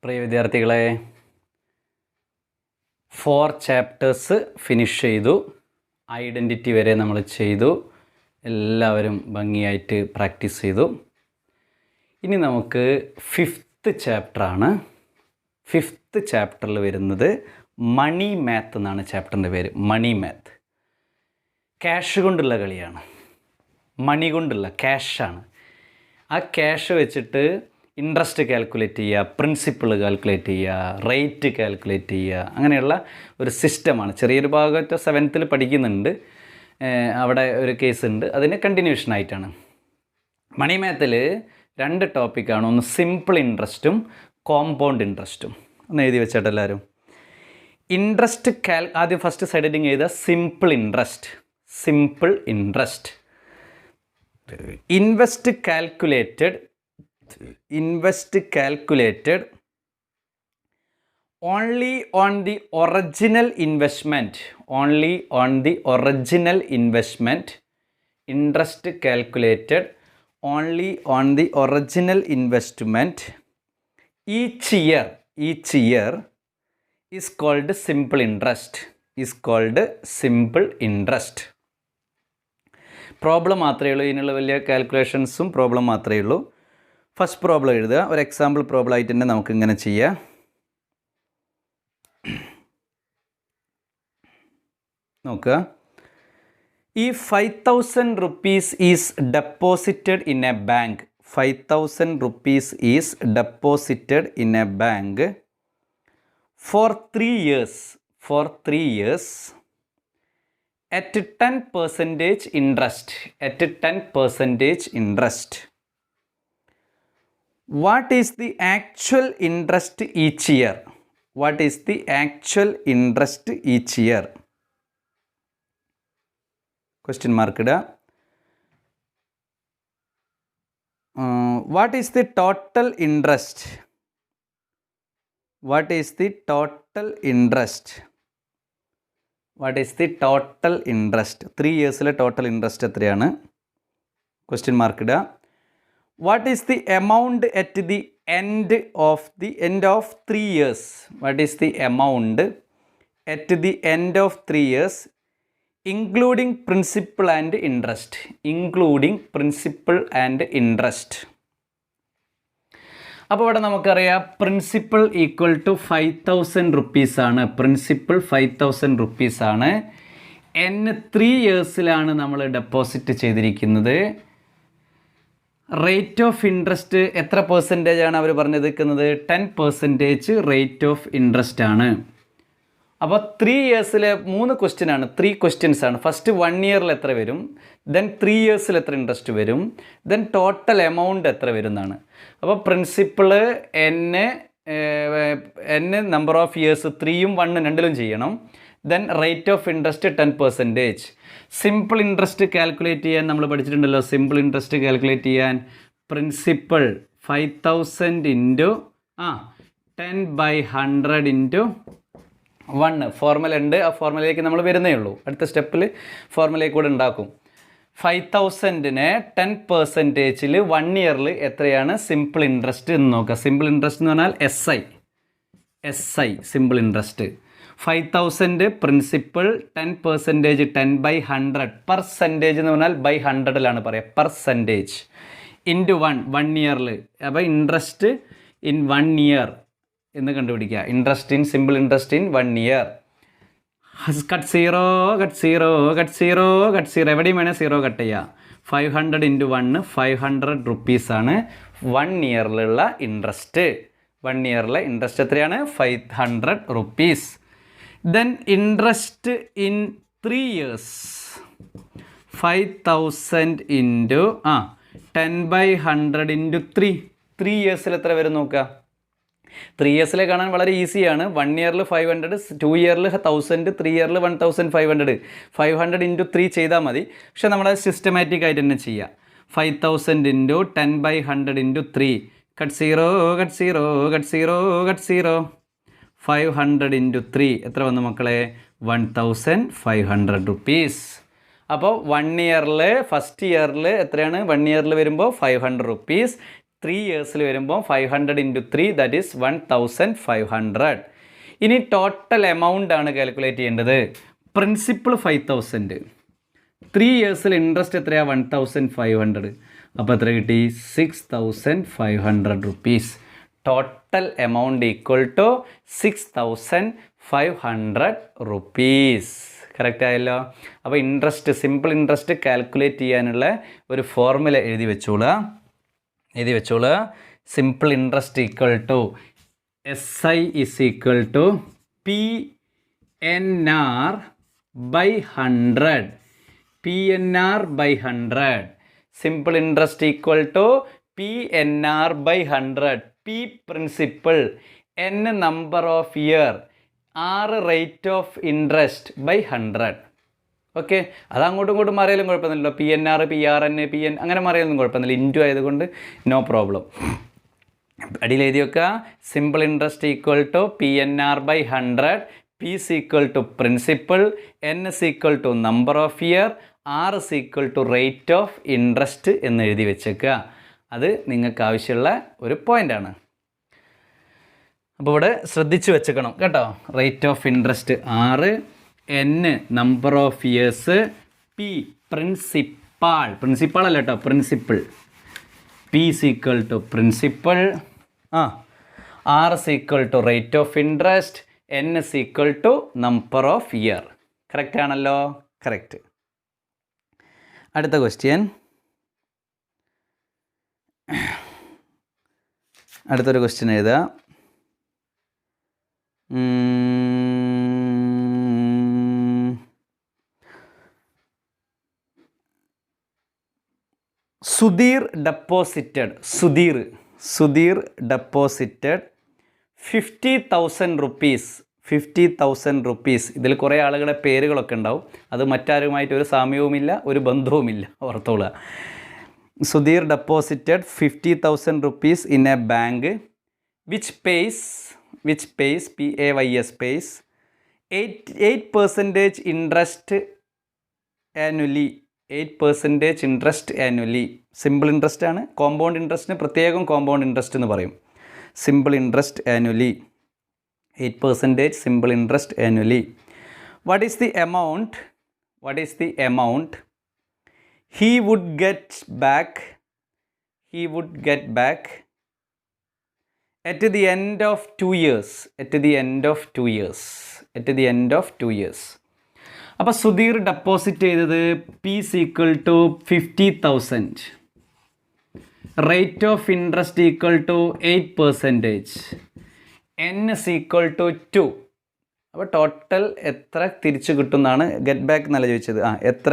പ്രിയ വിദ്യാർത്ഥികളെ, 4 chapters finish ചെയ്തു. Identity വരെ നമ്മൾ ചെയ്തു. എല്ലാവരും ഭംഗിയായിട്ട് പ്രാക്ടീസ് ചെയ്തു. ഇനി നമുക്ക് 5th ചാപ്റ്ററാണ്. 5th ചാപ്റ്ററിൽ വരുന്നത് മണി മാത്ത് എന്നാണ് ചാപ്റ്ററിൻ്റെ പേര്. മണി മാത്ത്. ക്യാഷ് കൊണ്ടുള്ള കളിയാണ്. മണി കൊണ്ടുള്ള ക്യാഷാണ്. ആ ക്യാഷ് വെച്ചിട്ട് ഇൻട്രസ്റ്റ് കാൽക്കുലേറ്റ് ചെയ്യുക, പ്രിൻസിപ്പിൾ കാൽക്കുലേറ്റ് ചെയ്യുക, റേറ്റ് കാൽക്കുലേറ്റ് ചെയ്യുക, അങ്ങനെയുള്ള ഒരു സിസ്റ്റമാണ്. ചെറിയൊരു ഭാഗത്ത് 7th പഠിക്കുന്നുണ്ട്. അവിടെ ഒരു കേസ് ഉണ്ട്, അതിന് കണ്ടിന്യൂഷൻ ആയിട്ടാണ്. മണി മാത്തിൽ 2 ടോപ്പിക്കാണ്. ഒന്ന് സിമ്പിൾ ഇൻട്രസ്റ്റും കോമ്പൗണ്ട് ഇൻട്രസ്റ്റും. ഒന്ന് എഴുതി വെച്ചാട്ട് എല്ലാവരും. ഇൻട്രസ്റ്റ് ആദ്യം ഫസ്റ്റ് സൈഡ് ഹെഡിങ് ചെയ്ത simple interest. Simple interest. Invest calculated only on the original investment. Interest calculated only on the original investment each year is called simple interest. Problem മാത്രമേ ഉള്ളൂ. ഇതിനുള്ള വലിയ കാൽക്കുലേഷൻസും problem മാത്രമേ ഉള്ളൂ. ഫസ്റ്റ് പ്രോബ്ലം എഴുതുക. ഒരു example problem ആയിട്ട് തന്നെ നമുക്ക് ഇങ്ങനെ ചെയ്യാം. നോക്കുക. ഈ 5,000 rupees is deposited in a bank. 5,000 rupees is deposited in a bank for 3 years at 10% interest. What is the actual interest each year? Question mark ഇടുക. What is the total interest? 3 yearsലെ total interest എത്രയാണ്? Question mark ഇടുക. What is the amount at the end of 3 years? What is the amount at the end of 3 years including principal and interest? അപ്പോൾ ഇവിടെ നമുക്കറിയാം principal equal to 5,000 rupees ആണ്. Principal 5,000 rupees ആണ്. 3 yearsലാണ് നമ്മൾ deposit ചെയ്തിരിക്കുന്നത്. Rate of interest എത്ര percentage ആണ് അവർ പറഞ്ഞിരിക്കുന്നത്? 10% റേറ്റ് ഓഫ് ഇൻട്രസ്റ്റ് ആണ്. അപ്പോൾ 3 yearsലെ 3 ക്വസ്റ്റ്യൻ ആണ്. 3 questions ആണ്. ഫസ്റ്റ് 1 yearൽ എത്ര വരും, ദെൻ 3 yearsൽ എത്ര ഇൻട്രസ്റ്റ് വരും, ദെൻ ടോട്ടൽ എമൗണ്ട് എത്ര വരും എന്നാണ്. അപ്പോൾ principal n number of years 3ഉം 1ഉം രണ്ടിലും ചെയ്യണം. Then rate of interest 10%. Simple interest calculate ചെയ്യാൻ നമ്മൾ പഠിച്ചിട്ടുണ്ടല്ലോ. സിമ്പിൾ ഇൻട്രസ്റ്റ് കാൽക്കുലേറ്റ് ചെയ്യാൻ പ്രിൻസിപ്പിൾ 5,000 ഇൻറ്റു 10/100 ഇൻറ്റു 1 ഫോർമുല ഉണ്ട്. ആ ഫോർമുലയിലേക്ക് നമ്മൾ വരുന്നേ ഉള്ളൂ. അടുത്ത സ്റ്റെപ്പിൽ ഫോർമുലയിൽ കൂടെ ഉണ്ടാക്കും. 5,000നെ 10%ൽ 1 yearൽ എത്രയാണ് സിമ്പിൾ ഇൻട്രസ്റ്റ് എന്ന് നോക്കുക. സിമ്പിൾ ഇൻട്രസ്റ്റ് എന്ന് പറഞ്ഞാൽ SI simple interest. 5,000 principle, 10% 10/100. Percentage എന്ന് പറഞ്ഞാൽ ബൈ 100ലാണ് പറയുക. Percentage into 1 yearൽ. അപ്പോൾ ഇൻട്രസ്റ്റ് ഇൻ 1 year എന്ന് കണ്ടുപിടിക്കുക. Simple interest in 1 year. Cut zero. എവിടെയും വേണേൽ 0 കട്ട് ചെയ്യുക. 500 ഇൻറ്റു 1 500 rupees ആണ് 1 yearലുള്ള ഇൻട്രസ്റ്റ്. 1 yearലെ ഇൻട്രസ്റ്റ് എത്രയാണ്? 500 rupees. Then interest in 3 years 5,000 into 10/100 into 3 yearsൽ എത്ര വരും നോക്കുക. 3 yearsലെ കാണാൻ വളരെ ഈസിയാണ്. 1 yearൽ 500, 2 yearൽ 1000, 3 yearൽ 1,500. 500 ഇൻറ്റു 3 ചെയ്താൽ മതി. പക്ഷെ നമ്മളത് സിസ്റ്റമാറ്റിക് ആയിട്ട് തന്നെ ചെയ്യുക. 5,000 into 10/100 into 3. Cut zero. 500 into 3 എത്ര വന്നു മക്കളെ? 1,500 rupees. അപ്പോൾ 1 yearൽ ഫസ്റ്റ് ഇയറിൽ എത്രയാണ്? 1 yearൽ വരുമ്പോൾ 500 rupees. 3 ഇയേഴ്സിൽ വരുമ്പോൾ 500 ഇൻറ്റു 3 ദാറ്റ് ഈസ് 1500. ഇനി ടോട്ടൽ എമൗണ്ട് ആണ് കാൽക്കുലേറ്റ് ചെയ്യേണ്ടത്. പ്രിൻസിപ്പൾ 5000, 3 ഇയേഴ്സിൽ ഇൻട്രസ്റ്റ് എത്രയാണ്? 1500. അപ്പോൾ എത്ര കിട്ടി? 6500 rupees. Total amount equal to 6500 rupees. Correct ആയല്ലോ. അപ്പോൾ ഇൻട്രസ്റ്റ്, സിമ്പിൾ ഇൻട്രസ്റ്റ് കാൽക്കുലേറ്റ് ചെയ്യാനുള്ള ഒരു ഫോർമുല എഴുതി വെച്ചോളുക. Simple interest equal to SI is equal to PNR by 100. PNR by 100. Simple interest equal to PNR by 100. P principal, N number of year, R rate of interest by 100. Okay, അത് അങ്ങോട്ടും ഇങ്ങോട്ടും മാറിയാലും കുഴപ്പമൊന്നുമില്ലല്ലോ. PNR, PRN, PN അങ്ങനെ മാറിയാലും കുഴപ്പമൊന്നുമില്ല. Into ആയതുകൊണ്ട് no problem. അടിയിൽ എഴുതി വെക്കുക. Simple interest equal to PNR by 100. P is equal to principal, N is equal to number of year, R is equal to rate of interest എന്ന് എഴുതി വെച്ചേക്കുക. അത് നിങ്ങൾക്ക് ആവശ്യമുള്ള ഒരു പോയിൻ്റാണ്. അപ്പോൾ ഇവിടെ ശ്രദ്ധിച്ച് വെച്ചേക്കണം കേട്ടോ. Rate of interest R, N number of years, P principal അല്ല കേട്ടോ, principle. P is equal to principal, R is equal to rate of interest, N is equal to number of year. Correct ആണല്ലോ? Correct. അടുത്ത question, അടുത്തൊരു question എഴുതുക. Sudheer deposited 50,000 rupees. 50,000 rupees. ഇതിൽ കുറേ ആളുകളുടെ പേരുകളൊക്കെ ഉണ്ടാവും. അത് മറ്റാരുമായിട്ട് ഒരു സാമ്യവുമില്ല, ഒരു ബന്ധവുമില്ല, ഓർത്തോളുക. Sudheer deposited 50,000 rupees in a bank which pays PAYS pays 8% interest annually. 8% interest annually. Simple interest ആണ്. കോമ്പൗണ്ട് ഇൻട്രസ്റ്റിന് പ്രത്യേകം കോമ്പൗണ്ട് ഇൻട്രസ്റ്റ് എന്ന് പറയും. Simple interest annually, 8% simple interest annually. What is the amount he would get back at the end of 2 years? അപ്പോൾ Sudheer deposit ചെയ്തത് P is equal to 50,000. Rate of interest equal to 8%. N is equal to 2. അപ്പോൾ total എത്ര തിരിച്ചു കിട്ടും എന്നാണ് get back എന്നല്ല ചോദിച്ചത്. എത്ര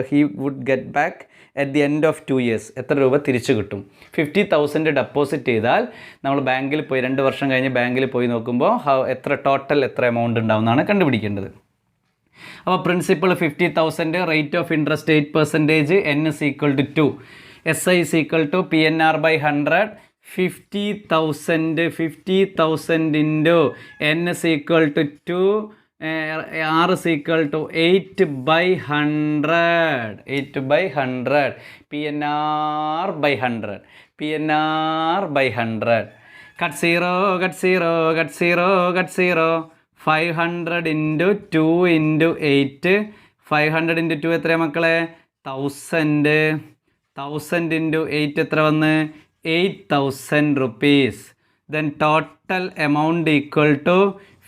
he would get back at the end of 2 years. എത്ര രൂപ തിരിച്ചു കിട്ടും? 50,000 ഡെപ്പോസിറ്റ് ചെയ്താൽ നമ്മൾ ബാങ്കിൽ പോയി 2 വർഷം കഴിഞ്ഞ് ബാങ്കിൽ പോയി നോക്കുമ്പോൾ എത്ര എമൗണ്ട് ഉണ്ടാവും എന്നാണ് കണ്ടുപിടിക്കേണ്ടത്. അപ്പോൾ principal 50,000, rate of interest 8%, N is equal to 2, SI is equal to PNR by 100. 50,000 into N is equal to 2, R is equal to 8/100. PNR by 100. Cut 0. 500 into 2 into 8. 500 into 2 എത്രയാണ് മക്കളെ? 1000 into 8 എത്ര വന്ന്? 8,000 rupees. Then total amount equal to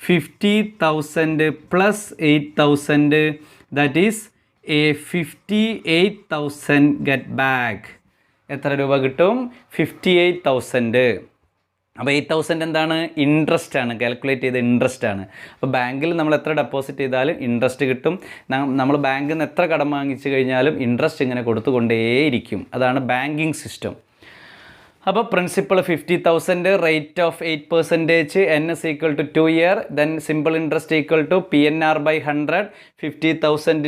50,000 plus 8,000, that is a 58,000 get back. എത്ര രൂപ കിട്ടും? 58,000. അപ്പോൾ 8,000 എന്താണ്? Interest ആണ്. കാൽക്കുലേറ്റ് ചെയ്ത ഇൻട്രസ്റ്റ് ആണ്. അപ്പോൾ ബാങ്കിൽ നമ്മൾ എത്ര ഡെപ്പോസിറ്റ് ചെയ്താലും ഇൻട്രസ്റ്റ് കിട്ടും. നമ്മൾ ബാങ്കിൽ നിന്ന് എത്ര കടം വാങ്ങിച്ചു കഴിഞ്ഞാലും ഇൻട്രസ്റ്റ് ഇങ്ങനെ കൊടുത്തുകൊണ്ടേയിരിക്കും. അതാണ് ബാങ്കിങ് സിസ്റ്റം. അപ്പോൾ principal 50,000, rate of 8%, N is equal to 2 year, then simple interest equal to PNR by 100. 50,000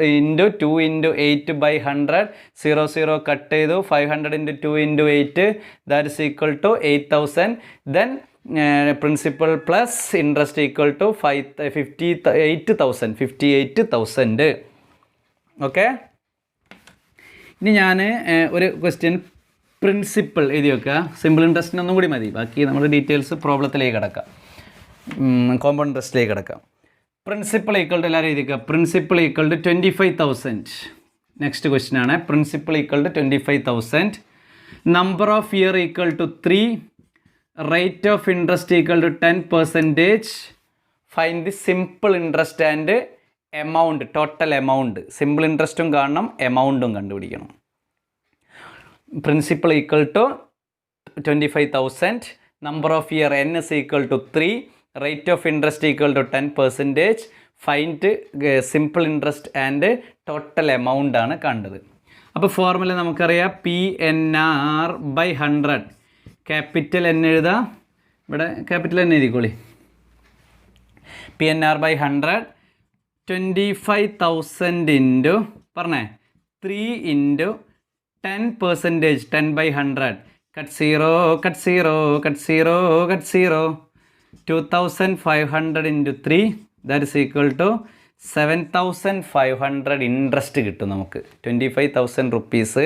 into 2 into 8 by 100. 0 cut ചെയ്തു. 500 into 2 into 8, that is equal to 8,000. Then principal plus interest equal to 58,000. Okay, ഇനി ഞാൻ ഒരു question principle എഴുതി വെക്കുക. Simple ഇൻട്രസ്റ്റിന് ഒന്നും കൂടി മതി, ബാക്കി നമ്മൾ ഡീറ്റെയിൽസ് പ്രോബ്ലത്തിലേക്ക് കിടക്കാം, കോമ്പൗണ്ട് ഇൻട്രസ്റ്റിലേക്ക് കിടക്കാം. പ്രിൻസിപ്പിൾ ഈക്വൽ ടു എല്ലാവരും എഴുതിക്കുക. Principal equal to 25,000. Next question ആണ്. Principal equal to 25,000. Number of year equal to 3. Rate of interest equal to 10%. Find the simple interest and amount, total amount. Simple ഇൻട്രസ്റ്റും കാണണം, എമൗണ്ടും കണ്ടുപിടിക്കണം. Principal equal to 25,000. Number of year n is equal to 3. Rate of interest equal to 10%. Find simple interest and total amount ആണ് കണ്ടത്. അപ്പോൾ formula നമുക്കറിയാം, PNR/100. Capital N എഴുതാം, ഇവിടെ ക്യാപിറ്റൽ N എഴുതിക്കോളി. PNR/100 25,000 ഇൻറ്റു പറഞ്ഞേ 3 into 10%. 10/100. Cut 0, cut 0, cut 0, cut 0. 2,500 into 3 that is equal to 7,500 interest കിട്ടും നമുക്ക്. 25,000 rupees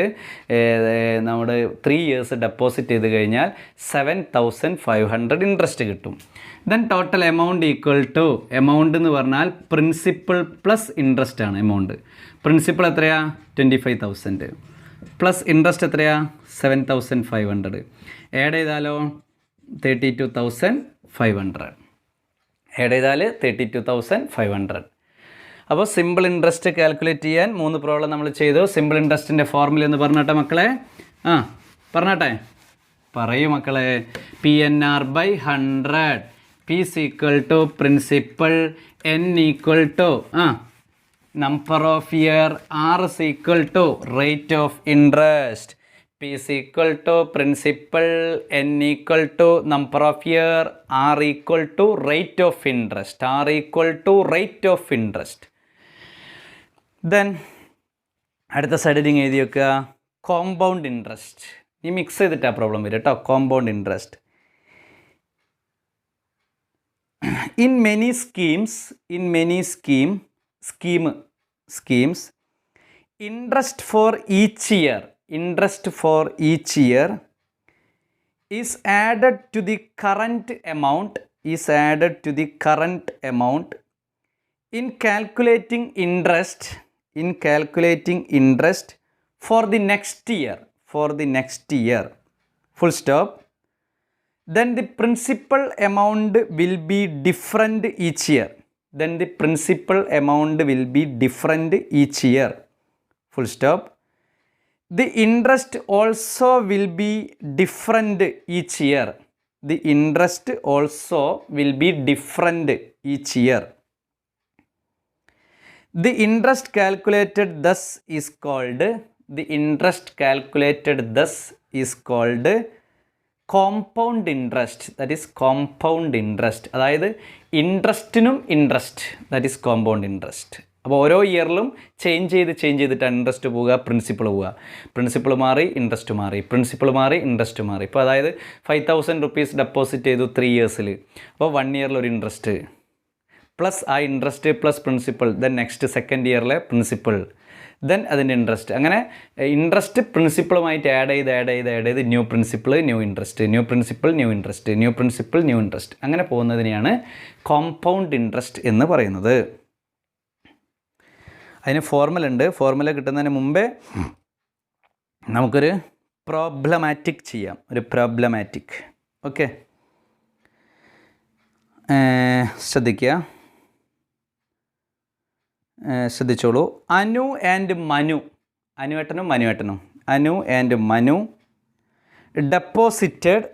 നമ്മൾ 3 ഇയേഴ്സ് ഡെപ്പോസിറ്റ് ചെയ്ത് കഴിഞ്ഞാൽ 7,500 ഇൻട്രസ്റ്റ് കിട്ടും. Then total amount equal to, amount എന്ന് പറഞ്ഞാൽ പ്രിൻസിപ്പിൾ പ്ലസ് ഇൻട്രസ്റ്റ് ആണ് എമൗണ്ട്. പ്രിൻസിപ്പിൾ എത്രയാ? 25,000 പ്ലസ് ഇൻട്രസ്റ്റ് എത്രയാ? 7,500. ആഡ് ചെയ്താലോ 32,500. ആഡ് ചെയ്താൽ 32,500. അപ്പോൾ സിമ്പിൾ ഇൻട്രസ്റ്റ് കാൽക്കുലേറ്റ് ചെയ്യാൻ 3 പ്രോബ്ലം നമ്മൾ ചെയ്തു. സിമ്പിൾ ഇൻട്രസ്റ്റിൻ്റെ ഫോർമുല എന്ന് പറഞ്ഞാട്ടെ മക്കളെ, പറഞ്ഞാട്ടെ, പറയൂ മക്കളെ. PNR/100. P is equal to principal, N equal to number of year, R is equal to rate of interest. P is equal to principal, N equal to number of year, R equal to rate of interest. R equal to rate of interest. Then അടുത്ത സൈഡിൽ എഴുതി വെക്കുക compound interest. ഈ mix ചെയ്തിട്ടാണ് problem വരും കേട്ടോ. Compound interest. In many schemes, interest for each year is added to the current amount. In calculating interest for the next year, full stop. Then the principal amount will be different each year. Full stop. The interest also will be different each year. The interest calculated thus is called compound interest. That is compound interest. അതായത് ഇൻട്രസ്റ്റിനും interest, that is compound interest. അപ്പോൾ ഓരോ ഇയറിലും change ചെയ്തിട്ടാണ് interest പോവുക, principal പോവുക. Principal മാറി interest മാറി, പ്രിൻസിപ്പിൾ മാറി ഇൻട്രസ്റ്റ് മാറി. ഇപ്പോൾ അതായത് 5,000 റുപ്പീസ് ഡെപ്പോസിറ്റ് ചെയ്തു 3 ഇയേഴ്സിൽ. അപ്പോൾ 1 ഇയറിൽ ഒരു ഇൻട്രസ്റ്റ് പ്ലസ് ആ interest plus principal, then next second ഇയറിലെ പ്രിൻസിപ്പിൾ, ദെൻ അതിൻ്റെ ഇൻട്രസ്റ്റ്. അങ്ങനെ ഇൻട്രസ്റ്റ് പ്രിൻസിപ്പിളുമായിട്ട് ആഡ് ചെയ്ത് new principal, new interest, new principal, new interest, new principal, new interest, അങ്ങനെ പോകുന്നതിനെയാണ് കോമ്പൗണ്ട് ഇൻട്രസ്റ്റ് എന്ന് പറയുന്നത്. അതിന് ഫോർമുല ഉണ്ട്. ഫോർമുല കിട്ടുന്നതിന് മുമ്പേ നമുക്കൊരു പ്രോബ്ലമാറ്റിക് ചെയ്യാം. ഓക്കെ, ശ്രദ്ധിച്ചോളൂ. അനു ആൻഡ് മനു, അനുവേട്ടനും Manu deposited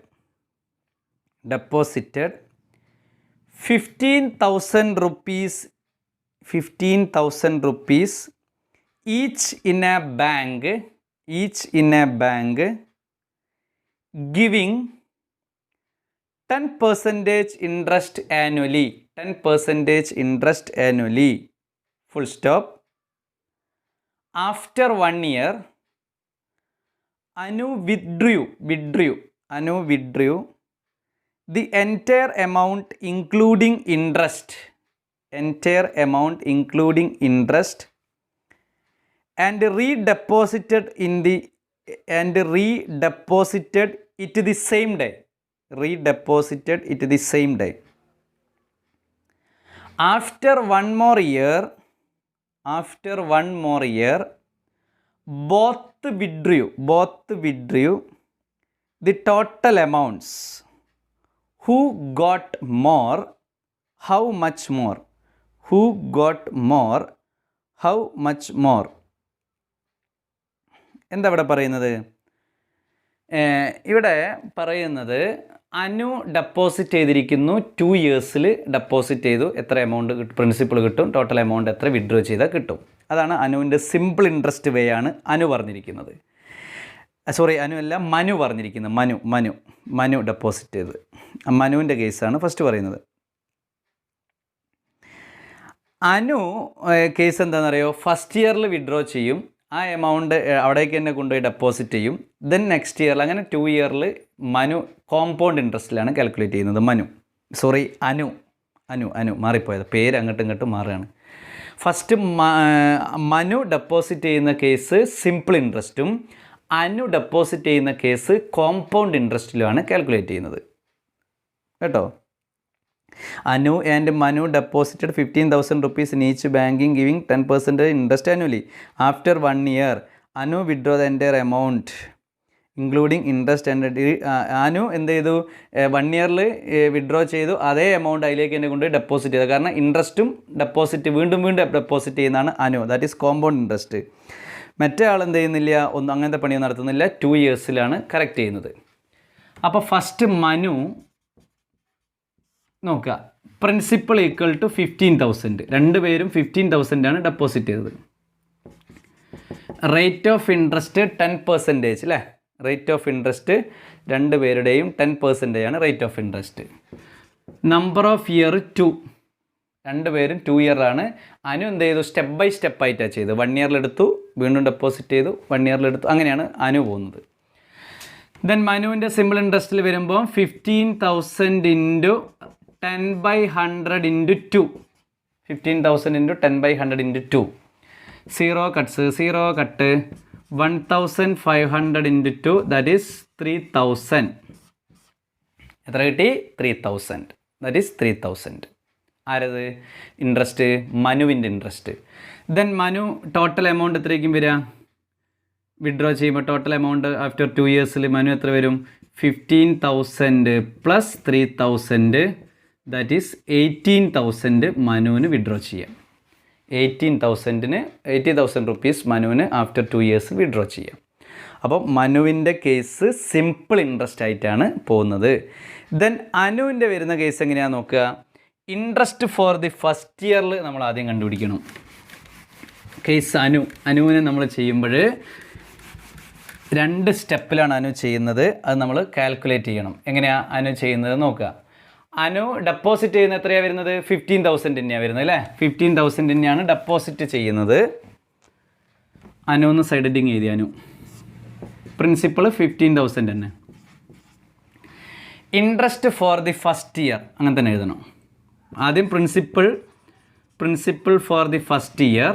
15,000 rupees each in a bank giving 10% interest annually. Full stop. After 1 year, Anu withdrew the entire amount including interest and redeposited in the and redeposited it the same day. Redeposited it the same day. After one more year, both withdrew the total amounts. Who got more? How much more? Who got more? How much more? എന്താ ഇവിടെ പറയുന്നത്? ഇവിടെ പറയുന്നത് Anu deposit ചെയ്തിരിക്കുന്നു 2 ഇയേഴ്സിൽ deposit ചെയ്തു. എത്ര amount principal കിട്ടും, total amount എത്ര വിഡ്രോ ചെയ്താൽ കിട്ടും. അതാണ് അനുവിൻ്റെ സിമ്പിൾ ഇൻട്രസ്റ്റ് വേ ആണ് അനു പറഞ്ഞിരിക്കുന്നത്. സോറി, അനു അല്ല, മനു പറഞ്ഞിരിക്കുന്നത്. മനു ഡെപ്പോസിറ്റ് ചെയ്ത്. മനുവിൻ്റെ കേസാണ് ഫസ്റ്റ് പറയുന്നത്. അനു കേസ് എന്താണെന്നറിയോ? ഫസ്റ്റ് ഇയറിൽ വിഡ്രോ ചെയ്യും, ആ എമൗണ്ട് അവിടേക്ക് തന്നെ കൊണ്ടുപോയി ഡെപ്പോസിറ്റ് ചെയ്യും. ദെൻ നെക്സ്റ്റ് ഇയറിൽ, അങ്ങനെ 2 ഇയറിൽ മനു കോമ്പൗണ്ട് ഇൻട്രസ്റ്റിലാണ് കാൽക്കുലേറ്റ് ചെയ്യുന്നത്. അനു മാറിപ്പോയത്, പേര് അങ്ങോട്ടും ഇങ്ങോട്ടും മാറുകയാണ്. ഫസ്റ്റ് മനു ഡെപ്പോസിറ്റ് ചെയ്യുന്ന കേസ് സിമ്പിൾ ഇൻട്രസ്റ്റും അനു ഡെപ്പോസിറ്റ് ചെയ്യുന്ന കേസ് കോമ്പൗണ്ട് ഇൻട്രസ്റ്റിലുമാണ് കാൽക്കുലേറ്റ് ചെയ്യുന്നത് കേട്ടോ. Anu and Manu deposited 15,000 rupees in each banking, giving 10% interest annually. After 1 year, Anu withdraw the entire amount, including interest and Anu എന്ത് ചെയ്തു 1 ഇയറിൽ വിഡ്രോ ചെയ്തു. അതേ amount അതിലേക്ക് തന്നെ കൊണ്ട് ഡെപ്പോസിറ്റ് ചെയ്തത്. കാരണം ഇൻട്രസ്റ്റും ഡെപ്പോസിറ്റ് വീണ്ടും ഡെപ്പോസിറ്റ് ചെയ്യുന്നതാണ് Anu. That is compound interest. മറ്റേ ആൾ എന്ത് ചെയ്യുന്നില്ല, ഒന്നും അങ്ങനത്തെ പണിയൊന്നും നടത്തുന്നില്ല. 2 ഇയേഴ്സിലാണ് കറക്റ്റ് ചെയ്യുന്നത്. അപ്പോൾ ഫസ്റ്റ് മനു നോക്കുക, പ്രിൻസിപ്പൾ ഈക്വൽ ടു 15,000. രണ്ടുപേരും 15,000 ഡെപ്പോസിറ്റ് ചെയ്തത്. റേറ്റ് ഓഫ് ഇൻട്രസ്റ്റ് 10% അല്ലേ? റേറ്റ് ഓഫ് ഇൻട്രസ്റ്റ് രണ്ടുപേരുടെയും 10% rate of interest. Number of year 2, രണ്ടുപേരും 2 ഇയറാണ്. അനു എന്ത് ചെയ്തു, സ്റ്റെപ്പ് ബൈ സ്റ്റെപ്പ് ആയിട്ടാണ് ചെയ്തത്. 1 ഇയറിലെടുത്തു, വീണ്ടും ഡെപ്പോസിറ്റ് ചെയ്തു, 1 ഇയറിലെടുത്തു, അങ്ങനെയാണ് അനു പോകുന്നത്. ദെൻ മനുവിൻ്റെ സിമ്പിൾ ഇൻട്രസ്റ്റിൽ വരുമ്പോൾ 15,000 into 10/100 into 2. 15,000 into 10/100 into 2. 0 cut 1,500 into 2, that is 3,000. എത്ര കിട്ടി? 3,000. That is 3,000. ആരത്? ഇൻട്രസ്റ്റ്, മനുവിൻ്റെ interest. Then Manu total amount എത്രയ്ക്കും വരിക? വിഡ്രോ ചെയ്യുമ്പോൾ ടോട്ടൽ എമൗണ്ട് ആഫ്റ്റർ 2 ഇയേഴ്സിൽ മനു എത്ര വരും? 15,000 പ്ലസ് 3,000, ദാറ്റ് ഈസ് 18,000 മനുവിന് വിഡ്രോ ചെയ്യാം. 80,000 റുപ്പീസ് മനുവിന് ആഫ്റ്റർ 2 ഇയേഴ്സ് വിഡ്രോ ചെയ്യാം. അപ്പോൾ മനുവിൻ്റെ കേസ് സിമ്പിൾ ഇൻട്രസ്റ്റ് ആയിട്ടാണ് പോകുന്നത്. ദെൻ അനുവിൻ്റെ വരുന്ന കേസ് എങ്ങനെയാണെന്ന് നോക്കുക. ഇൻട്രസ്റ്റ് ഫോർ ദി ഫസ്റ്റ് ഇയറിൽ നമ്മൾ ആദ്യം കണ്ടുപിടിക്കണം. കേസ് അനുവിനെ നമ്മൾ ചെയ്യുമ്പോൾ 2 സ്റ്റെപ്പിലാണ് അനു ചെയ്യുന്നത്. അത് നമ്മൾ കാൽക്കുലേറ്റ് ചെയ്യണം. എങ്ങനെയാണ് അനു ചെയ്യുന്നത് നോക്കുക. അനു ഡെപ്പോസിറ്റ് ചെയ്യുന്ന എത്രയാണ് വരുന്നത്? 15,000 തന്നെയാണ് വരുന്നത് അല്ലേ? 15,000 തന്നെയാണ് ഡെപ്പോസിറ്റ് ചെയ്യുന്നത്. അനു ഒന്ന് സൈഡ് ഹെഡിങ് എഴുതി. അനു പ്രിൻസിപ്പൾ 15,000 തന്നെ. Interest for the first year അങ്ങനെ തന്നെ എഴുതണം. ആദ്യം principal for the first year,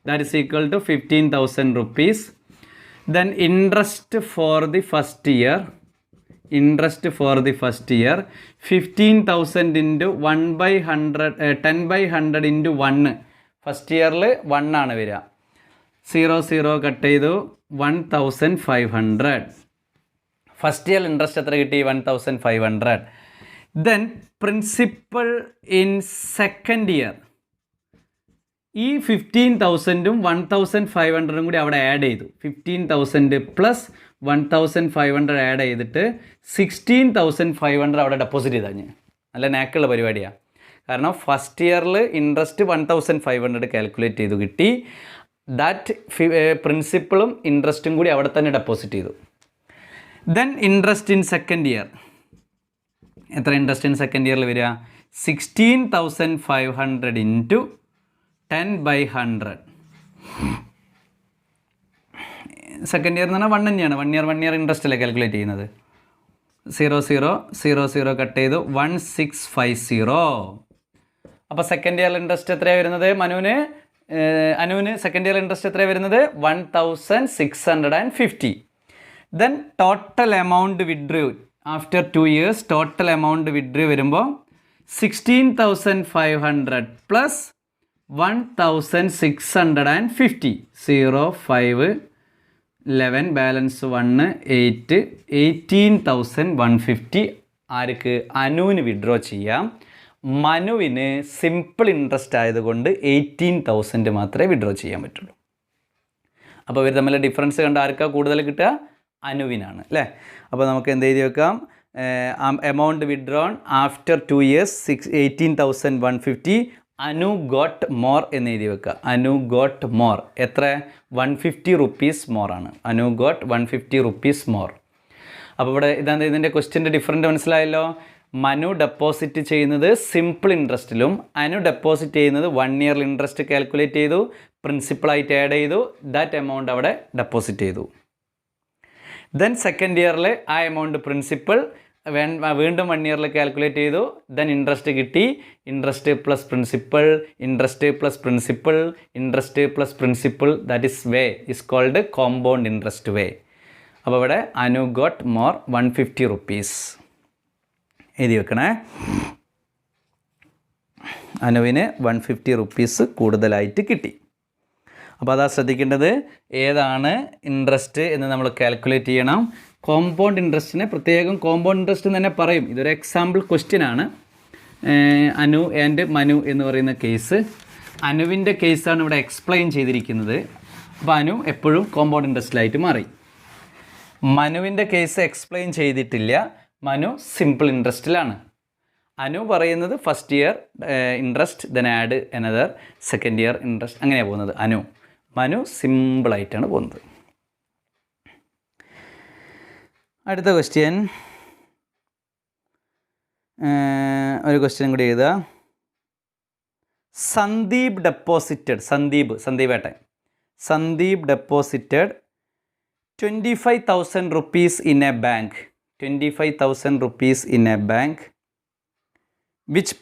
that is equal to 15,000 rupees. Then interest for the first year 15,000 into 1/100 10/100 into 1. First ഇയറിൽ 1 ആണ് വരിക. 0 കട്ട് ചെയ്തു 1,500. ഫസ്റ്റ് ഇയർ ഇൻട്രസ്റ്റ് എത്ര കിട്ടി? 1,500. Then principal in second year, ഈ 15,000ഉം 1,500ഉം കൂടി അവിടെ ആഡ് ചെയ്തു. 15,000 പ്ലസ് 1,500 ആഡ് ചെയ്തിട്ട് 16,500 അവിടെ ഡെപ്പോസിറ്റ് ചെയ്താൽ നല്ല നാക്കുള്ള പരിപാടിയാണ്. കാരണം ഫസ്റ്റ് ഇയറിൽ ഇൻട്രസ്റ്റ് 1,500 കാൽക്കുലേറ്റ് ചെയ്തു കിട്ടി. ദാറ്റ് പ്രിൻസിപ്പളും ഇൻട്രസ്റ്റും കൂടി അവിടെ തന്നെ ഡെപ്പോസിറ്റ് ചെയ്തു. Then interest in second year, എത്ര ഇൻട്രസ്റ്റ് ഇൻ സെക്കൻഡ് ഇയറിൽ വരിക? 16,500 ഇൻറ്റു 10/100. സെക്കൻഡ് ഇയർ എന്ന് പറഞ്ഞാൽ 1 തന്നെയാണ്. 1 ഇയർ ഇൻട്രസ്റ്റ് അല്ലേ കാൽക്കുലേറ്റ് ചെയ്യുന്നത്. 0 കട്ട് ചെയ്തു 1650. അപ്പോൾ സെക്കൻഡ് ഇയർ ഇൻട്രസ്റ്റ് എത്രയാണ് വരുന്നത്? മനുവിന് അനുവിന് സെക്കൻഡ് ഇയർ ഇൻട്രസ്റ്റ് എത്രയാണ് വരുന്നത്? 1650. Then total amount withdrew after 2 years total amount withdrew വരുമ്പോൾ 16,500 പ്ലസ് 1,650. 0, 5, 11, ബാലൻസ് 1, 8, 18,150 ആർക്ക്? അനുവിന് വിഡ്രോ ചെയ്യാം. മനുവിന് സിമ്പിൾ ഇൻട്രസ്റ്റ് ആയതുകൊണ്ട് 18,000 മാത്രമേ വിഡ്രോ ചെയ്യാൻ പറ്റുള്ളൂ. അപ്പോൾ ഇവർ തമ്മിലെ ഡിഫറൻസ് കണ്ട് ആർക്കാണ് കൂടുതൽ കിട്ടുക? അനുവിനാണ് അല്ലേ? അപ്പോൾ നമുക്ക് എന്ത് എഴുതി വെക്കാം? Amount withdrawn after 2 years 18,150. Anu got more എന്ന് എഴുതി വെക്കുക. അനു ഗോട്ട് മോർ എത്ര? 150 rupees മോറാണ്. Anu got 150 rupees more. അപ്പോൾ ഇവിടെ ഇതാണ് ഇതിൻ്റെ ക്വസ്റ്റ്യൻ്റെ ഡിഫറൻറ്റ് മനസ്സിലായല്ലോ. മനു ഡെപ്പോസിറ്റ് ചെയ്യുന്നത് സിമ്പിൾ ഇൻട്രസ്റ്റിലും അനു ഡെപ്പോസിറ്റ് ചെയ്യുന്നത് 1 year ഇൻട്രസ്റ്റ് കാൽക്കുലേറ്റ് ചെയ്തു, പ്രിൻസിപ്പളായിട്ട് ആഡ് ചെയ്തു, ദാറ്റ് എമൗണ്ട് അവിടെ ഡെപ്പോസിറ്റ് ചെയ്തു. ദെൻ സെക്കൻഡ് ഇയറിൽ ആ എമൗണ്ട് പ്രിൻസിപ്പൾ വീണ്ടും 1 year കാൽക്കുലേറ്റ് ചെയ്തു, ദെൻ ഇൻട്രസ്റ്റ് കിട്ടി. Interest plus principal, interest plus principal, interest plus principal, that is way is called compound interest way. അപ്പോൾ ഇവിടെ അനു ഗോട്ട് മോർ 150 rupees എഴുതി വെക്കണേ. അനുവിന് 150 rupees കൂടുതലായിട്ട് കിട്ടി. അപ്പോൾ അതാ ശ്രദ്ധിക്കേണ്ടത്, ഏതാണ് ഇൻട്രസ്റ്റ് എന്ന് നമ്മൾ കാൽക്കുലേറ്റ് ചെയ്യണം. കോമ്പൗണ്ട് ഇൻട്രസ്റ്റിനെ പ്രത്യേകം കോമ്പൗണ്ട് ഇൻട്രസ്റ്റ് എന്ന് തന്നെ പറയും. ഇതൊരു എക്സാമ്പിൾ ക്വസ്റ്റ്യൻ ആണ്. അനു ആൻഡ് മനു എന്ന് പറയുന്ന കേസ്, അനുവിൻ്റെ കേസാണ് ഇവിടെ എക്സ്പ്ലെയിൻ ചെയ്തിരിക്കുന്നത്. അപ്പോൾ അനു എപ്പോഴും കോമ്പൗണ്ട് ഇൻട്രസ്റ്റിലായിട്ട് മാറി. മനുവിൻ്റെ കേസ് എക്സ്പ്ലെയിൻ ചെയ്തിട്ടില്ല, മനു സിമ്പിൾ ഇൻട്രസ്റ്റിലാണ്. അനു പറയുന്നത് first year interest then add another second year interest, അങ്ങനെയാണ് പോകുന്നത് അനു. മനു സിമ്പിളായിട്ടാണ് പോകുന്നത്. അടുത്ത ക്വസ്റ്റ്യൻ, ഒരു ക്വസ്റ്റ്യൻ കൂടി എഴുതുക. സന്ദീപ് ഡെപ്പോസിറ്റഡ്, സന്ദീപേട്ടൻ deposited 25,000 rupees in a bank, 25,000 rupees in a bank, which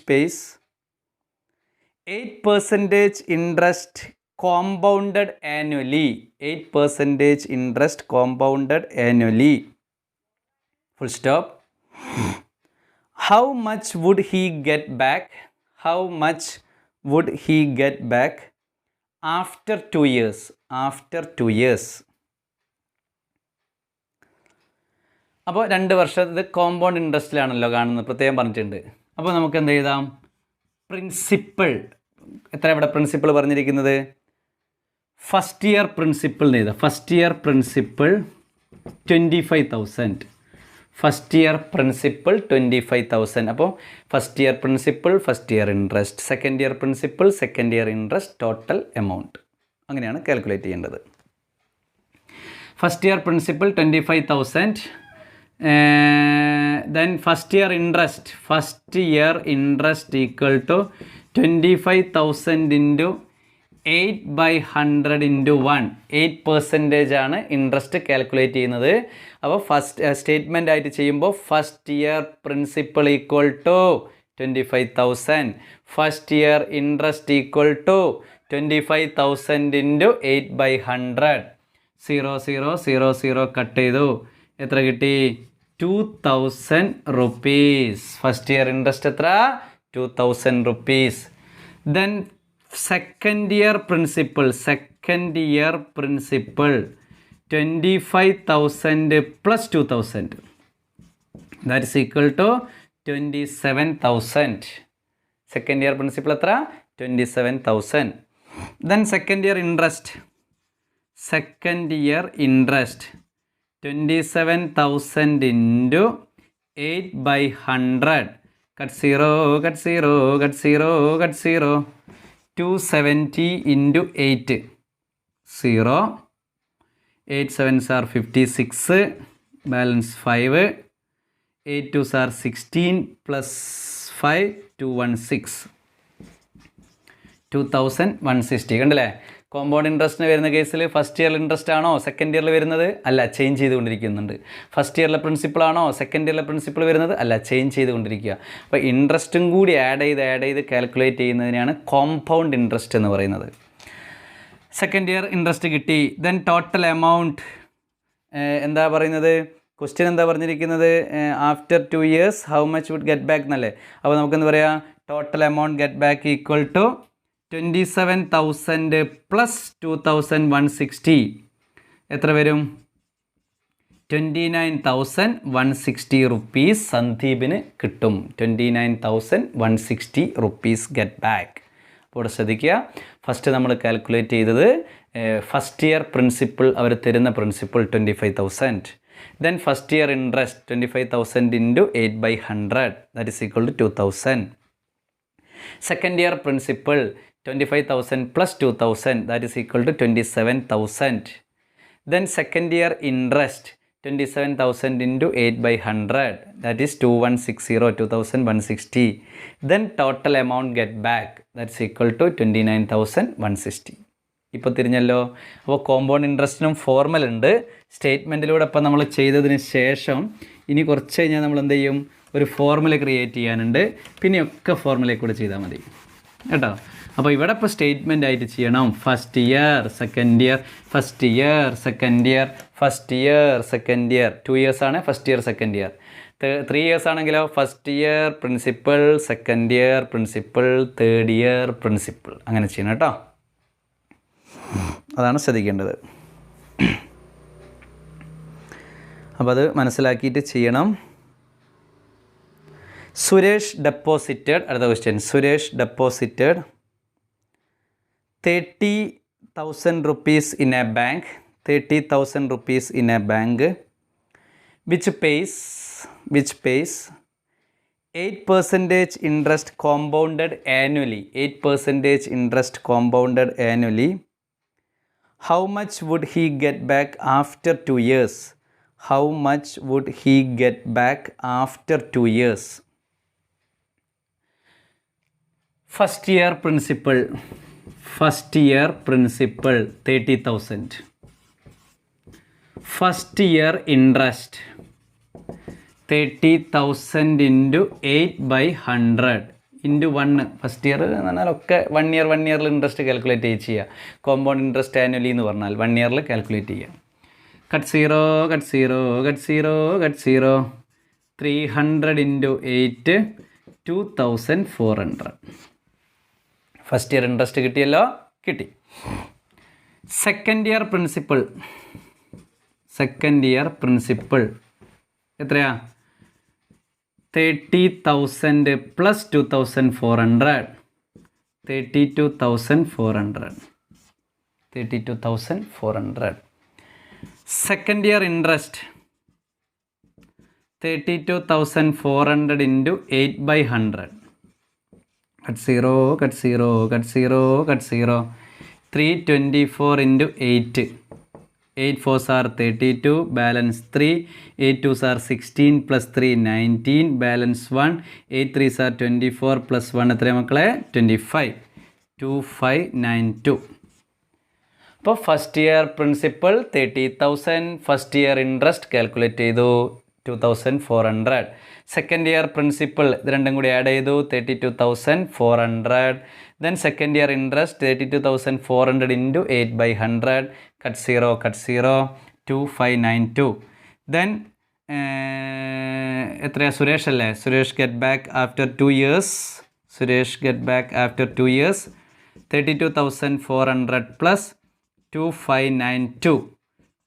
pays 8% interest compounded annually, 8% interest compounded annually, full stop. How much would he get back? How much would he get back after 2 years? After 2 years. അപ്പോൾ 2 വർഷം ഇത് compound ഇൻട്രസ്റ്റിലാണല്ലോ കാണുന്നത്, പ്രത്യേകം പറഞ്ഞിട്ടുണ്ട്. അപ്പോൾ നമുക്ക് എന്ത് എഴുതാം? പ്രിൻസിപ്പിൾ എത്ര ഇവിടെ പ്രിൻസിപ്പിൾ പറഞ്ഞിരിക്കുന്നത്? ഫസ്റ്റ് ഇയർ പ്രിൻസിപ്പിൾ എന്ന് എഴുതാം. First year principal 25,000. First year principal 25,000. അപ്പോൾ first year principle, first year interest, second year principle, second year interest, total amount, അങ്ങനെയാണ് കാൽക്കുലേറ്റ് ചെയ്യേണ്ടത്. First year principal 25,000. Then first year interest equal to 25,000 into 8/100 into 1. 8% ആണ് interest calculate ചെയ്യുന്നത്. അപ്പോൾ first statement ആയിട്ട് ചെയ്യുമ്പോൾ first year principal equal to 25,000, first year interest equal to 25,000 into 8/100. 0, 0, 0, 0 cut ചെയ്തു. എത്ര കിട്ടി? 2,000 rupees. ഫസ്റ്റ് ഇയർ ഇൻട്രസ്റ്റ് എത്ര? 2,000 rupees. Then second year principal 25,000 plus 2,000, that is equal to 27,000. Second year principle എത്ര? 27,000. Then second year interest 27,000 into 8/100. Cut 0, cut 0, cut 0, cut 0. 270 into 8. 0. 8 7s are 56. Balance 5. 8 2s are 16 plus 5 216. 2,160 കണ്ടല്ലേ? Compound ഇൻട്രസ്റ്റിന് വരുന്ന കേസിൽ first year interest ആണോ second ഇയറിൽ വരുന്നത്? അല്ല, change ചെയ്തുകൊണ്ടിരിക്കുന്നുണ്ട്. First ഇയറിലെ principle ആണോ second ഇയറിലെ പ്രിൻസിപ്പിൾ വരുന്നത്? അല്ല, ചേഞ്ച് ചെയ്തുകൊണ്ടിരിക്കുക. അപ്പോൾ ഇൻട്രസ്റ്റും കൂടി ആഡ് ചെയ്ത് കാൽക്കുലേറ്റ് ചെയ്യുന്നതിനാണ് കോമ്പൗണ്ട് ഇൻട്രസ്റ്റ് എന്ന് പറയുന്നത്. സെക്കൻഡ് ഇയർ ഇൻട്രസ്റ്റ് കിട്ടി. ദെൻ ടോട്ടൽ എമൗണ്ട് എന്താ പറയുന്നത്? ക്വസ്റ്റ്യൻ എന്താ പറഞ്ഞിരിക്കുന്നത്? After 2 years how much would get back എന്നല്ലേ. അപ്പോൾ നമുക്കെന്താ പറയുക? Total amount get back equal to 27,000 plus 2,160 എത്ര വരും? 29,160 റുപ്പീസ് സന്ദീപിന് കിട്ടും. 29,160 റുപ്പീസ് ഗെറ്റ് ബാക്ക്. അപ്പോൾ ഇവിടെ ശ്രദ്ധിക്കുക, ഫസ്റ്റ് നമ്മൾ കാൽക്കുലേറ്റ് ചെയ്തത് ഫസ്റ്റ് ഇയർ പ്രിൻസിപ്പിൾ, അവർ തരുന്ന principal 25,000. Then first year interest 25,000 into 8/100 that is equal to 2,000. Second year principal 25,000 plus 2,000 that is equal to 27,000. Then second year interest 27,000 into 8/100 that is 2,160. Then total amount get back that's equal to 29,160. ഇപ്പോൾ തിരിഞ്ഞല്ലോ. അപ്പോൾ compound ഇൻട്രസ്റ്റിനും formal ഉണ്ട്. സ്റ്റേറ്റ്മെൻറ്റിലൂടെ ഇപ്പം നമ്മൾ ചെയ്തതിന് ശേഷം ഇനി കുറച്ച് കഴിഞ്ഞാൽ നമ്മൾ എന്ത് ചെയ്യും? ഒരു ഫോർമുല ക്രിയേറ്റ് ചെയ്യാനുണ്ട്. പിന്നെയൊക്കെ ഫോർമുലയിൽ കൂടെ ചെയ്താൽ മതി കേട്ടോ. അപ്പോൾ ഇവിടെ ഇപ്പോൾ സ്റ്റേറ്റ്മെൻ്റ് ആയിട്ട് ചെയ്യണം. First year second year, first year second year, first year second year. 2 years ആണ് first year second year. 3 years ആണെങ്കിലോ first year principle, second year principle, third year principle. അങ്ങനെ ചെയ്യണം കേട്ടോ. അതാണ് ശ്രദ്ധിക്കേണ്ടത്. അപ്പോൾ അത് മനസ്സിലാക്കിയിട്ട് ചെയ്യണം. സുരേഷ് ഡെപ്പോസിറ്റഡ്, അടുത്ത question. Suresh deposited 30,000 rupees in a bank, 30,000 rupees in a bank, which pays 8% interest compounded annually. 8% interest compounded annually. How much would he get back after 2 years? How much would he get back after 2 years? First year principal 30,000. First year interest 30,000 into 8/100 into 1. First year എന്ന് പറഞ്ഞാൽ ഒക്കെ 1 ഇയറിൽ interest calculate ചെയ്യുക. Compound interest annually എന്ന് പറഞ്ഞാൽ 1 yearൽ calculate ചെയ്യുക. Cut 0 cut 0 cut 0 cut 0. 300 into 8 2,400. First year interest കിട്ടിയല്ലോ, കിട്ടി. സെക്കൻഡ് ഇയർ പ്രിൻസിപ്പിൾ എത്രയാ? 30,000 plus 2,400 32,400. Second year interest 32,400 into 8/100. Cut 0 cut 0 cut 0 cut 0. 324 into 8. 8 4s are 32, balance 3. 8 2s are 16 plus 3 19, balance 1. 8 3s are 24 plus 1 എത്ര മക്കളെ? 25. 2592. അപ്പോൾ first year principle 30,000, first year interest calculate ചെയ്തു 2,400. Second year principle ഇത് രണ്ടും കൂടി add ചെയ്തു 32,400. Then second year interest 32,400 into 8/100. Cut 0 cut 0. 2592. Then എത്രയാ? സുരേഷ് അല്ലേ? Suresh get back after 2 years. Suresh get back after 2 years 32,400 plus 2592.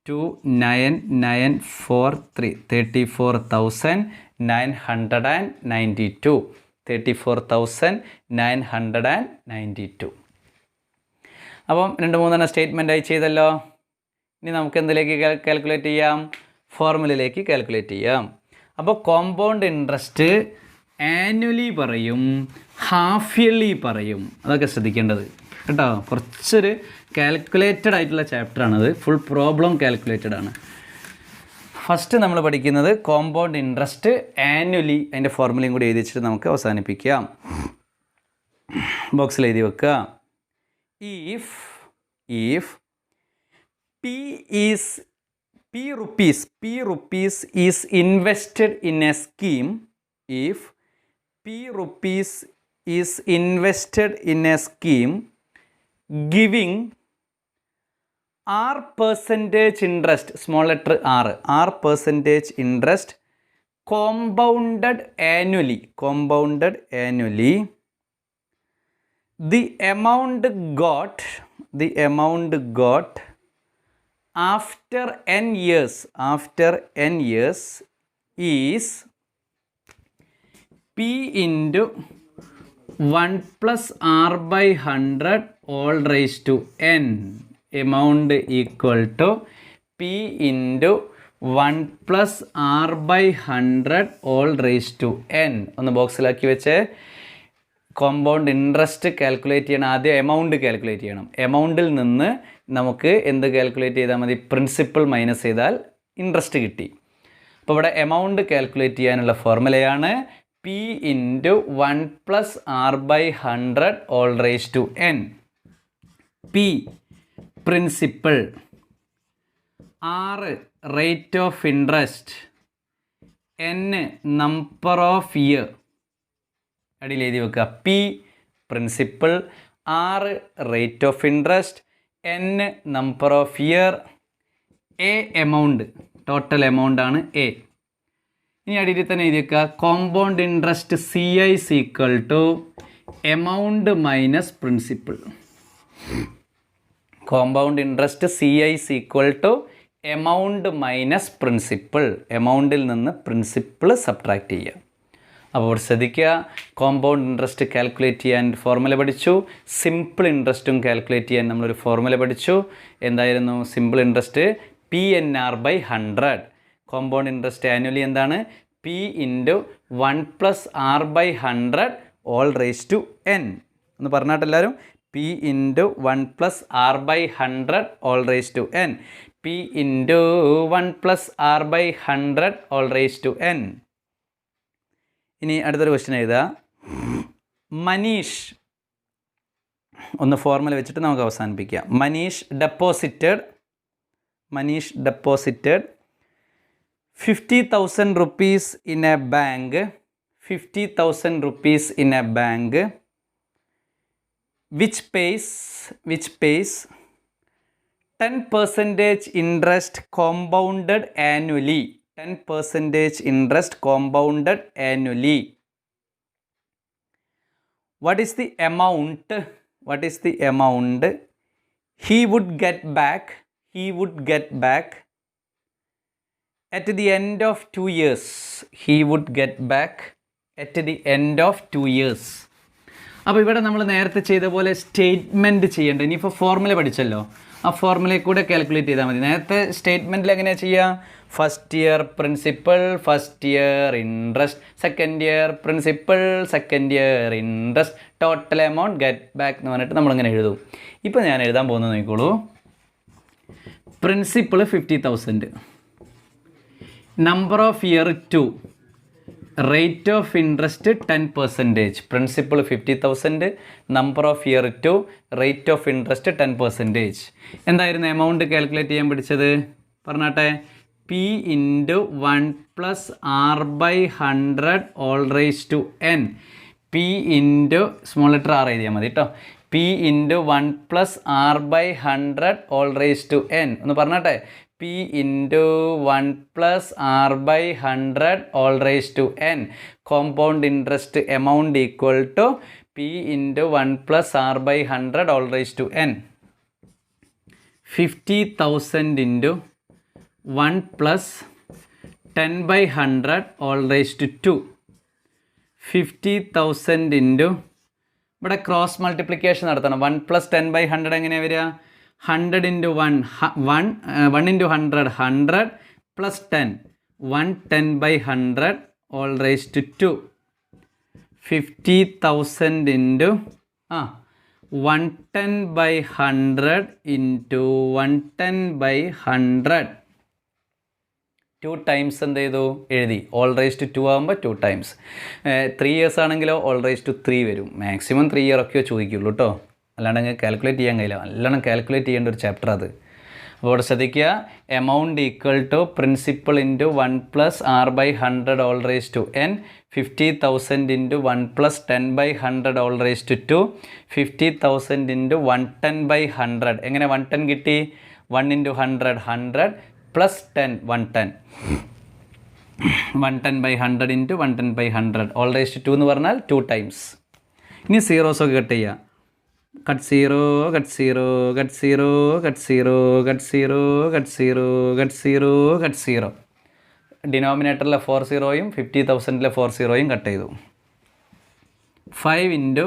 29,943. 34,992. 34,992. അപ്പം 2-3 സ്റ്റേറ്റ്മെൻറ്റായി ചെയ്തല്ലോ. ഇനി നമുക്ക് എന്തിലേക്ക് കാൽക്കുലേറ്റ് ചെയ്യാം? ഫോർമുലയിലേക്ക് കാൽക്കുലേറ്റ് ചെയ്യാം. അപ്പോൾ കോമ്പൗണ്ട് ഇൻട്രസ്റ്റ് ആനുവലി പറയും, ഹാഫ് ഇയർലി പറയും. അതൊക്കെ ശ്രദ്ധിക്കേണ്ടത് കേട്ടോ. കുറച്ചൊരു കാൽക്കുലേറ്റഡ് ആയിട്ടുള്ള ചാപ്റ്ററാണത്. ഫുൾ പ്രോബ്ലം കാൽക്കുലേറ്റഡ് ആണ്. ഫസ്റ്റ് നമ്മൾ പഠിക്കുന്നത് കോമ്പൗണ്ട് ഇൻട്രസ്റ്റ് ആനുവലി. അതിൻ്റെ ഫോർമുലയും കൂടി എഴുതി വെച്ചിട്ട് നമുക്ക് അവസാനിപ്പിക്കാം. ബോക്സിൽ എഴുതി വെക്കുക. if P rupees is invested in a scheme, if P rupees is invested in a scheme giving R percentage interest, small letter R percentage interest compounded annually, the amount got after n years is P into 1 plus R by 100 all raised to n. Amount equal to P into 1 plus R by 100 all raised to n. ഒന്ന് ബോക്സിലാക്കി വെച്ച് compound interest calculate ചെയ്യണം. ആദ്യം amount calculate ചെയ്യണം. എമൗണ്ടിൽ നിന്ന് നമുക്ക് എന്ത് calculate ചെയ്താൽ മതി? പ്രിൻസിപ്പൽ മൈനസ് ചെയ്താൽ ഇൻട്രസ്റ്റ് കിട്ടി. അപ്പോൾ ഇവിടെ എമൗണ്ട് കാൽക്കുലേറ്റ് ചെയ്യാനുള്ള ഫോർമുലയാണ് P into 1 plus R by 100 all raised to n. P principal, R rate of interest, n number of year. അടിയിൽ എഴുതി വെക്കുക. P principal, R rate of interest, n number of year, A amount, total amount ആണ് A. ഇനി അടിയിൽ തന്നെ എഴുതി വെക്കുക compound interest CI is equal to amount minus principal. Compound interest CI is equal to amount minus principal. എമൗണ്ടിൽ നിന്ന് principle subtract ചെയ്യുക. അപ്പോൾ ശ്രദ്ധിക്കുക, കോമ്പൗണ്ട് ഇൻട്രസ്റ്റ് കാൽക്കുലേറ്റ് ചെയ്യാൻ ഫോർമുല പഠിച്ചു. സിമ്പിൾ ഇൻട്രസ്റ്റും കാൽക്കുലേറ്റ് ചെയ്യാൻ നമ്മളൊരു ഫോർമുല പഠിച്ചു. എന്തായിരുന്നു simple interest? PNR by 100. Compound interest annually എന്താണ്? P into 1 plus R by 100 all raised to n. ഒന്ന് പറഞ്ഞാട്ട് എല്ലാവരും. P into 1 plus R by 100 all raised to n. P into 1 plus R by 100 all raised to n. ഇനി അടുത്തൊരു question എഴുതുക. മനീഷ്, ഒന്ന് formula വെച്ചിട്ട് നമുക്ക് അവസാനിപ്പിക്കാം. Manish deposited 50,000 rupees in a bank, 50,000 rupees in a bank, which pays 10% interest compounded annually. 10% interest compounded annually. What is the amount he would get back at the end of 2 years? He would get back at the end of 2 years. അപ്പോൾ ഇവിടെ നമ്മൾ നേരത്തെ ചെയ്ത പോലെ statement ചെയ്യേണ്ടത്. ഇനിയിപ്പോൾ formula പഠിച്ചല്ലോ, ആ ഫോർമുലയിൽ കൂടെ കാൽക്കുലേറ്റ് ചെയ്താൽ മതി. നേരത്തെ സ്റ്റേറ്റ്മെൻറ്റിൽ എങ്ങനെയാണ് ചെയ്യുക? First year principal, first year interest, second year principal, second year interest, total amount get back എന്ന് പറഞ്ഞിട്ട് നമ്മളിങ്ങനെ എഴുതും. ഇപ്പോൾ ഞാൻ എഴുതാൻ പോകുന്നത് നോക്കിക്കോളൂ. Principal 50,000, number of year 2, rate of interest 10%. Principal 50,000, number of year 2, rate of interest 10%. എന്തായിരുന്നു എമൗണ്ട് കാൽക്കുലേറ്റ് ചെയ്യാൻ പഠിച്ചത്? പറഞ്ഞാട്ടെ. P into 1 plus R by 100 all raised to n. P into small letter R എഴുതിയാൽ മതി കേട്ടോ. P into 1 plus R by 100 all raised to n. ഒന്ന് പറഞ്ഞാട്ടെ. P into 1 plus R by 100 all raised to n. Compound interest amount equal to P into 1 plus R by 100 all raised to n. 50,000 into 1 plus 10 by 100 all raised to 2. 50,000 into, ഇവിടെ cross multiplication നടത്തണം. 1 plus 10 by 100 എങ്ങനെയാണ് വരിക? 100 into 1 into 100 100 plus 10 110 by 100 all raised to 2. 50,000 into 110 by 100 into 110 by 100. 2 times എന്ത് ചെയ്തു? എഴുതി. All raise to 2 ആകുമ്പോൾ 2 times. 3 years ആണെങ്കിലോ all raise to 3 വരും. മാക്സിമം 3 ഇയർ ഒക്കെയോ ചോദിക്കുള്ളൂ കേട്ടോ. അല്ലാണ്ട് കാൽക്കുലേറ്റ് ചെയ്യാൻ കഴിയില്ല. നല്ലോണം കാൽക്കുലേറ്റ് ചെയ്യേണ്ട ഒരു ചാപ്റ്റർ അത്. അപ്പോൾ ഇവിടെ ശ്രദ്ധിക്കുക, amount equal to principal into 1 + r/100 n 50,000 into 1 + 10/100 50,000 into 110/100. എങ്ങനെ 110 കിട്ടി? 1 × 100 100 + 10 110. 110/100 ഇൻറ്റു 110/100 എന്ന് പറഞ്ഞാൽ 2 times. ഇനി സീറോസൊക്കെ കട്ട് ചെയ്യുക. Cut 0 cut 0 cut 0 cut 0 cut 0 cut 0 cut 0 cut 0. ഡിനോമിനേറ്ററിലെ 4 0യും 50,000ലെ 4 0യും കട്ട് ചെയ്തു. 5 ×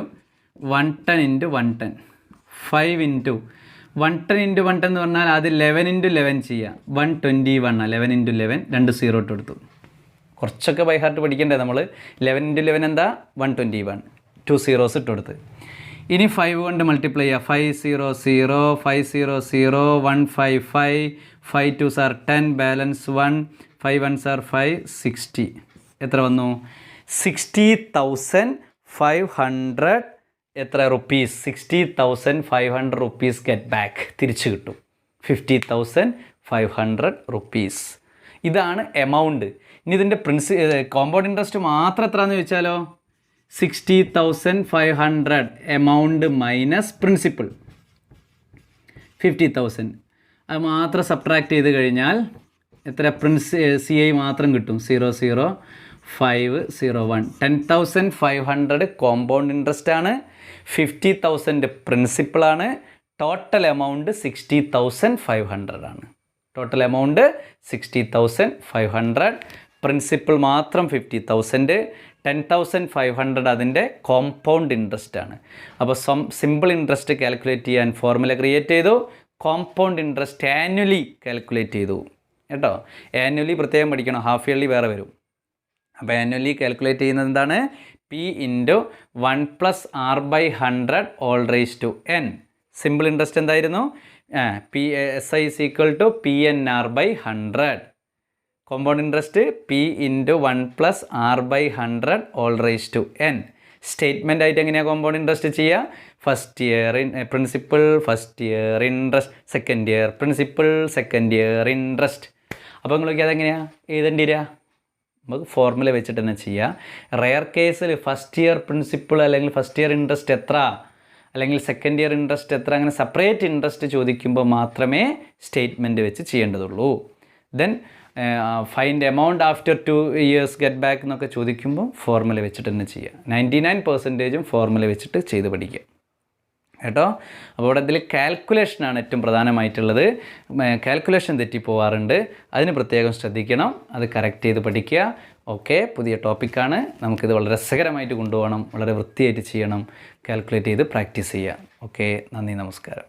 110 × 110. 5 × 110 × 110 എന്ന് പറഞ്ഞാൽ അത് 11 × 11 ചെയ്യുക. 121. 11 × 11 2 0 ഇട്ട് കൊടുത്തു. കുറച്ചൊക്കെ ബൈ ഹാർട്ട് പഠിക്കണ്ടേ നമ്മൾ. 11 × 11 എന്താ? 121. 2 zeros ഇട്ട് കൊടുത്ത്. ഇനി 5 കൊണ്ട് മൾട്ടിപ്ലൈ ചെയ്യുക. 5 0 0 5 0 0 1 5 5 5 2s are 10 balance 1 5 1s are 5 60. എത്ര വന്നു? 60,500 എത്ര റുപ്പീസ്? 60,500 റുപ്പീസ് ഗെറ്റ് ബാക്ക്, തിരിച്ചു കിട്ടും. 50,500 റുപ്പീസ്. ഇതാണ് എമൗണ്ട്. ഇനി ഇതിൻ്റെ കോമ്പൗണ്ട് ഇൻട്രസ്റ്റ് മാത്രം എത്രയാണെന്ന് ചോദിച്ചാലോ, 60,500 എമൗണ്ട് മൈനസ് പ്രിൻസിപ്പിൾ 50,000. അത് മാത്രം സബ്ട്രാക്ട് ചെയ്ത് കഴിഞ്ഞാൽ എത്ര? CI മാത്രം കിട്ടും. 0 0 5 0 1. 10,500 കോമ്പൗണ്ട് ഇൻട്രസ്റ്റ് ആണ്, 50,000 പ്രിൻസിപ്പിളാണ്. ടോട്ടൽ എമൗണ്ട് 60,500 ആണ്. ടോട്ടൽ എമൗണ്ട് 60,500, പ്രിൻസിപ്പിൾ മാത്രം 50,000, 10,500 അതിൻ്റെ കോമ്പൗണ്ട് ഇൻട്രസ്റ്റ് ആണ്. അപ്പോൾ സിമ്പിൾ ഇൻട്രസ്റ്റ് കാൽക്കുലേറ്റ് ചെയ്യാൻ ഫോർമുല ക്രിയേറ്റ് ചെയ്തു. കോമ്പൗണ്ട് ഇൻട്രസ്റ്റ് ആനുവലി കാൽക്കുലേറ്റ് ചെയ്തു കേട്ടോ. ആനുവലി പ്രത്യേകം പഠിക്കണം, ഹാഫ് ഇയർലി വേറെ വരും. അപ്പോൾ ആനുവലി കാൽക്കുലേറ്റ് ചെയ്യുന്നത് എന്താണ്? P × 1 + r/100 n. Simple interest എന്തായിരുന്നു? SI = PNR/100. Compound interest P × 1 + r/100 n. Statement ആയിട്ട് എങ്ങനെയാണ് കോമ്പൗണ്ട് ഇൻട്രസ്റ്റ് ചെയ്യുക? First year principle, first year interest, second year principle, second year interest. അപ്പോൾ നിങ്ങൾക്ക് അതെങ്ങനെയാണ് എഴുതേണ്ടി വരിക? നമുക്ക് ഫോർമുല വെച്ചിട്ട് തന്നെ ചെയ്യുക. റെയർ കേസിൽ ഫസ്റ്റ് ഇയർ പ്രിൻസിപ്പിൾ അല്ലെങ്കിൽ ഫസ്റ്റ് ഇയർ ഇൻട്രസ്റ്റ് എത്ര, അല്ലെങ്കിൽ സെക്കൻഡ് ഇയർ ഇൻട്രസ്റ്റ് എത്ര, അങ്ങനെ സെപ്പറേറ്റ് ഇൻട്രസ്റ്റ് ചോദിക്കുമ്പോൾ മാത്രമേ സ്റ്റേറ്റ്മെൻറ്റ് വെച്ച് ചെയ്യേണ്ടതുള്ളൂ. Then find amount after 2 years get back എന്നൊക്കെ ചോദിക്കുമ്പോൾ ഫോർമുല വെച്ചിട്ട് തന്നെ ചെയ്യുക. 99% ഫോർമുല വെച്ചിട്ട് ചെയ്ത് പഠിക്കുക കേട്ടോ. അപ്പോൾ ഇവിടെ ഇതിൽ കാൽക്കുലേഷനാണ് ഏറ്റവും പ്രധാനമായിട്ടുള്ളത്. കാൽക്കുലേഷൻ തെറ്റിപ്പോവാറുണ്ട്, അതിന് പ്രത്യേകം ശ്രദ്ധിക്കണം. അത് കറക്റ്റ് ചെയ്ത് പഠിക്കുക. ഓക്കെ, പുതിയ ടോപ്പിക്കാണ്. നമുക്കിത് വളരെ രസകരമായിട്ട് കൊണ്ടുപോകണം, വളരെ വൃത്തിയായിട്ട് ചെയ്യണം, കാൽക്കുലേറ്റ് ചെയ്ത് പ്രാക്ടീസ് ചെയ്യുക. ഓക്കെ, നന്ദി, നമസ്കാരം.